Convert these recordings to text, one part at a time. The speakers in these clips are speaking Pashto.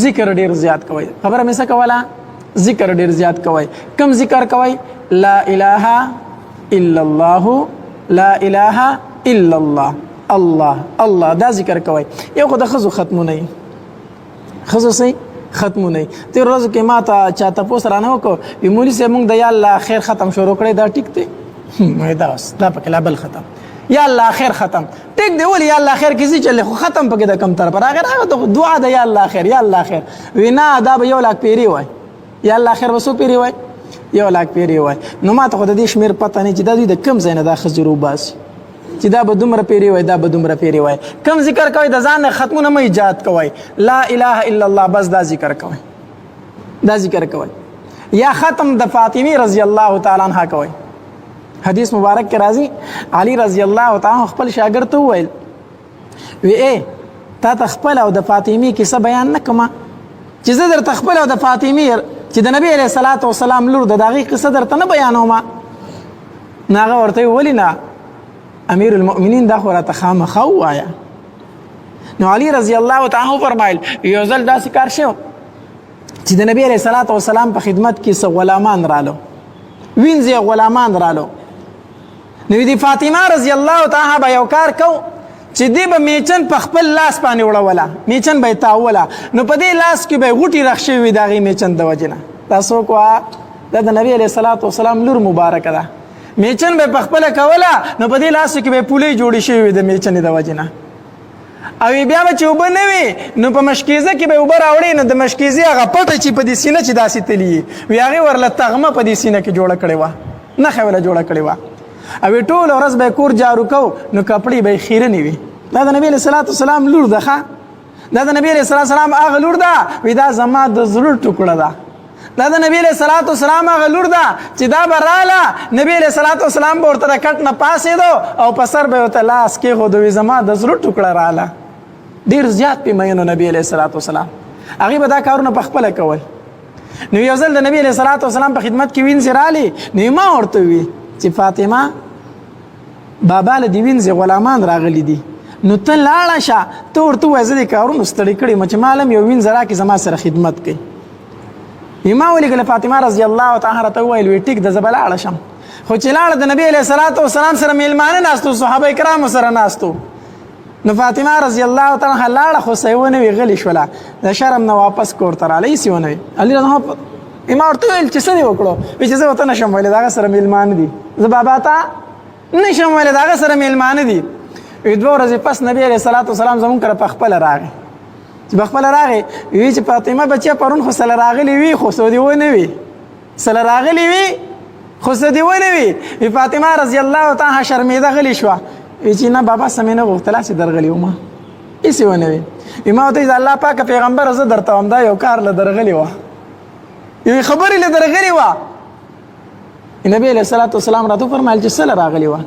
ذکر ډیر زیات کوئ. خبره مې څه کوله؟ ذکر ډیر زیات کوئ. کم ذکر کوئ؟ لا اله الا الله، لا اله الا الله، الله الله، دا ذکر کوئ. یو خو د ښځو ختمونه وي، ښځو سي ختمونه وي. تېر ورځو کې ما ته چا تپوس رانه وکړو، وي مولي صاحب موږ د یا الله خیر ختم شروع کړی، دا ټیک دی؟ دا اوس دا پکې لا بل ختم، یا الله خیر ختم ټیک دی. ولې یا الله خیر کسی چلې خو ختم پکې د کم طرف راغی دعا د یا الله خیر، یا الله خیر. وی نه دا به 1 لاکھ پیری وای، یا الله خیر به څو پیری وای؟ 1 لاکھ پیری وای. نو ما ته خو د دې شمېر پته نه چې دا دوی د کم ځای نه دا ښځې روباسي چې دا به دومره پیری وای، دا به دومره پیری وای. کم ذکر کوئ، د ځان نه ختمونه مه ایجاد کوئ. لا اله الا الله بس دا ذکر کوئ، دا ذکر کوئ. یا ختم د فاطمه رضی الله تعالی عنها کوئ. حدیث مبارک کې راځي علی رضی الله تعالی خپل شاګرد ته وویل، وی ای تا ته خپل او د فاطمه کیسه بیان نه کومه چې زه درته خپل او د فاطمه چې د نبی علیه الصلاۃ والسلام لور د هغې قصه درته نه بیانوم؟ نو هغه ورته ویل ولې نه امیر المؤمنین دا خو راته خامخا ووایه. نو علی رضی الله تعالی وفرمایل یو ځل داسې کار شو چې د نبی علیه الصلاۃ والسلام په خدمت کې څه غلامان رالو، وینځي غلامان رالو. نو دی فاطمه رضی الله تعالی به یو کار کو چې دی به میچن په خپل لاس باندې وړوله، میچن به یې تاوله. نو په دې لاس کې به یې غوټې رخ شوي وي د هغې میچن د وجې نه. دا څوک وه؟ دا د نبي علیه الصلاۃ والسلام لور مبارکه ده. میچن به یې په خپله کوله، نو په دې لاسو کې به یې پولې جوړې شوي وي د میچنې د وجې نه. او بیا به چې اوبه نه وي نو په مشکیزه کې به اوبه راوړې، نو د مشکیزې هغه پټه چې په دې سینه چې داسې تلي وي هغې ورله تغمه په دې سینه کې جوړه کړې وه، نښه یې ورله جوړه کړې وه. او ټوله ورځ به یې کور جارو کو، نو کپړې به یې خیرنې وي. دا د نبي علیه الصلاۃ والسلام لور ده ښه، دا د نبي علیه الصلاۃ والسلام هغه لور ده وي دا زما د زړه ټوکړه ده. دا د نبی علیه الصلاۃ والسلام هغه لور ده چې دا به راله نبي علیه الصلاۃ والسلام به ورته د کټ نه پاسېدو او په سر به یې ورته لاس کېښودو، وي زما د زړه ټوکړه راله. ډېر زیات پې مینو نبي علیه الصلاۃ والسلام، هغې به دا کارونه په خپله کول. نو یو ځل د نبي علیه الصلاۃ والسلام په خدمت کې وینځې رالې، نو ما ورته وي چې فاطمه بابا له دې وینځې غلامان راغلي دي، نو ته لاړه شه، ته ورته ووایه زه دې کارونو ستړی کړی یم چې ما هم یو وینځه راکړي زما سره خدمت کوي. ما ولیکله فاطمه رضی الله تعالی راته وویل وی ټیک ده زه به لاړه شم. خو چې لاړه د نبي علیه الصلاۃ والسلام سره میلمانه ناستو، صحابه کرامو سره ناستو. نو فاطمه رضی الله تعالی عنها لاړه خو څه یې ونه وي، غلې شوله، د شرم نه واپس کور ته راغله، هېڅ یې ونه وي. علي ما ورته وویل چې څه دې وکړو؟ وایي چې زه ورته نشم ویلی د هغه سره میلمانه دي، زه بابا ته نشم ویلی د هغه سره میلمانه دي. 2 ورځې پس نبي علیه الصلاۃ والسلام زمونږ کره پخپله راغی. چې پخپله راغی وی چې فاطمه بچیه پرون خو سله راغلي وي خو څه دې ونه وي، سله راغلي وي خو څه دې ونه وي. وی فاطمه رضی الله تعالی شرمېده غلې شوه، وی چې نه بابا څه مې نه غوښتله چې درغلي ومه، هېڅ یې ونه وي. وی ما ورته د الله پاکه پیغمبره زه درته وایم دا یو کار له درغلې وه، یوې خبرې له درغلې وه. نبي علیه الصلاۃ والسلام راته وفرمیل چې څه له راغلې وه؟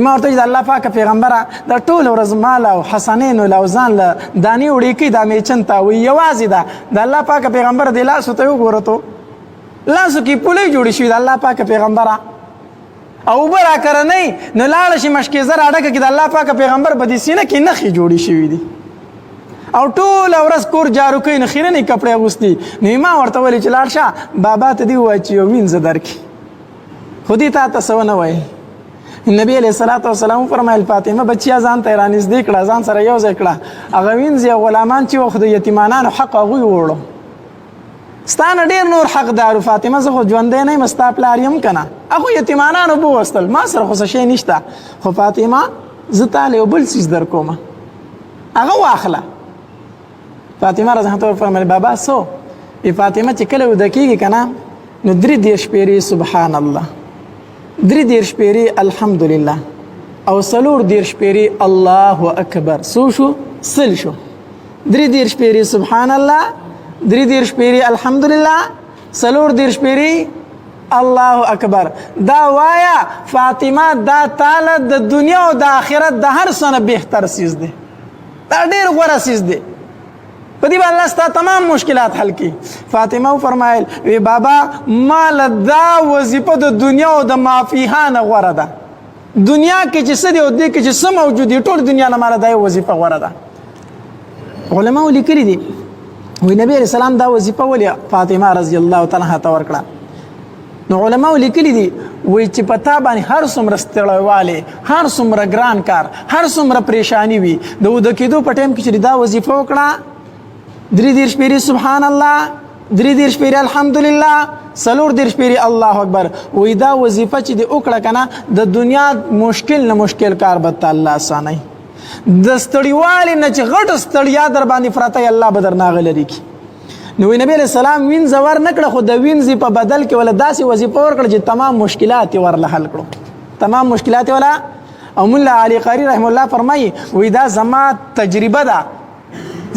ما ورته د الله پاکه پیغمبره دا ټوله ورځ مال او حسنین او ځان له دانې وړې دا میچن تاوي یوازې ده. د الله پاکه پیغمبره دې لاسو ته وګوره، تو لاسو کې پولې جوړې شوي د الله پاکه پیغمبره او اوبه راکرنۍ، نو لاړه شي مشکیزه راډکه کې د الله پاکه پیغمبر په دې سینه کې نښې جوړې شوي دي او ټوله ورځ کور جارو کوي، نو خیرنې کپړې اغوستي. نو ما ورته ویلې چې لاړ شه بابا ته دې ووایه چې یو وینځه درکړي، خو دې تا ته څه ونه وایي. نبی علیه الصلاۃ والسلام فرمایل فاطمه بچیا ځان ته رانږدې کړه، ځان سره یو ځای کړه، هغه وینځې غلامان چې وخت د یتیمانانو حق هغوی ووړو، ستا نه ډېر نور حقدارو. فاطمه زه خو ژوندی نه یم، ستا پلار یم که نه، هغو یتیمانانو بوستل، ما سره خو څه شی نشته، خو فاطمه زه تاله یو بل څیز در کومه، هغه واخله. فاطمه رضی الله عنها فرمایل بابا څو؟ فاطمه چې کله وده کېږي که نه نو 3 شپېرې سبحان الله، 3 شپېرې الحمدلله او 4 شپېرې الله اکبر. څو شو؟ 100 شو. 3 شپېرې سبحان الله، 3 شپېرې الحمدلله، 4 شپېرې الله اکبر. دا وایا فاطمه دا تعالی د دنیا او د آخرت د هر څه نه بهتر څیز دی، دا ډېر غوره څیز دی، په دې باندې الله ستا تمام مشکلات حل کړي. فاطمه وفرمایل وی بابا مال دا وظیفه د دنیا او د مافیها نه غوره ده، دنیا کې چې څه دی او دې کې چې څه موجود دي ټول دنیا نه مال دا وظیفه غوره ده. علماء لیکلي دي وی نبی علیہ السلام دا وظیفه ولی فاطمه رضی الله تعالی عنها ته ورکړه. نو علماء لیکلي دي وی چې پتا باندې هر څومره ستړیواله، هر څومره ګران کار، هر څومره پریشانی وي، د وده کېدو په ټیم کې چې دا وظیفه وکړه 33 پیری سبحان الله، 33 پیری الحمدلله، 34 پیری الله اکبر، وی دا وظیفه چې د وکړه کنه د دنیا مشکل نه مشکل کار به الله آسانه د ستړیوالي نه چې غټ ستړیا در باندې پراته الله به درنه غلري کی. نو نبی علیہ السلام وینځ ور نکړه، خو د وینځ په بدل کې ولا داسې وظیفه ورکړه چې تمام مشکلات ورله حل کړو، تمام مشکلات ولا. او مولا علی قاری رحم الله فرمایي وی دا زما تجربه ده،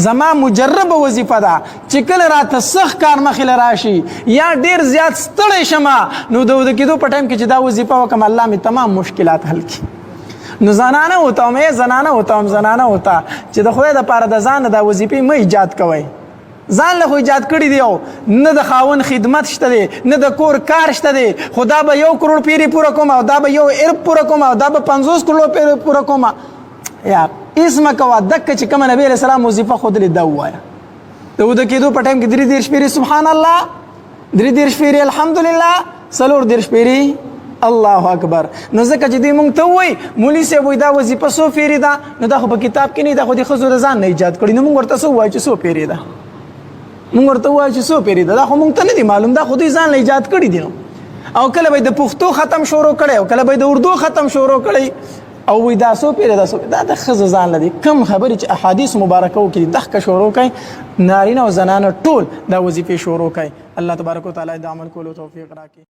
زما مجرب وظیفه ده چې کله راته سخت کار مخې راشي یا ډیر زیات ستړی شمه نو د کېدو په ټایم کې چې دا وظیفه وکم الله می تمام مشکلات حل کی. نو زنانه ہوتا مې زنانه ہوتا هم زنانه ہوتا چې د خدای د پاره د ځان د وظیفې مې ایجاد کوي، ځان له خو ایجاد کړی دی، نه د خاون خدمت شته دی، نه د کور کار شته دی، خدا به 1 کروڑ پیری پورا کوم او دا به 1 ارب پورا کوم او دا به 50 کروڑ پیری پورا کوم. یا اسمه کوا دک چې کوم نبی علیہ السلام وظیفه خود له دا وایا ته ود کېدو په ټایم کې 33 پیری سبحان الله، 33 پیری الحمدلله، 34 پیری الله اکبر. نو ځکه چې دې مونږ ته وای مولوی صاحب وای دا وظیفه سو پیری ده، نو دا خو په کتاب کې نه، دا خو د خزو د ځان نه ایجاد کړی. نو مونږ ورته سو وای چې سو پیری ده، مونږ ورته وای چې سو پیری ده، دا خو مونږ ته نه دی معلوم، دا خو دې ځان نه ایجاد کړی دی. او کله به د پښتو ختم شروع کړي او کله به د اردو ختم شروع کړي او وای دا سو پیری ده، دا د خزو ځان لدی کم خبرې چې احادیث مبارکه کې دغه شروع کړي، نارینه او زنانه ټول دا وظیفه شروع کړي. الله تبارک وتعالى د عمل کولو توفیق راکړي.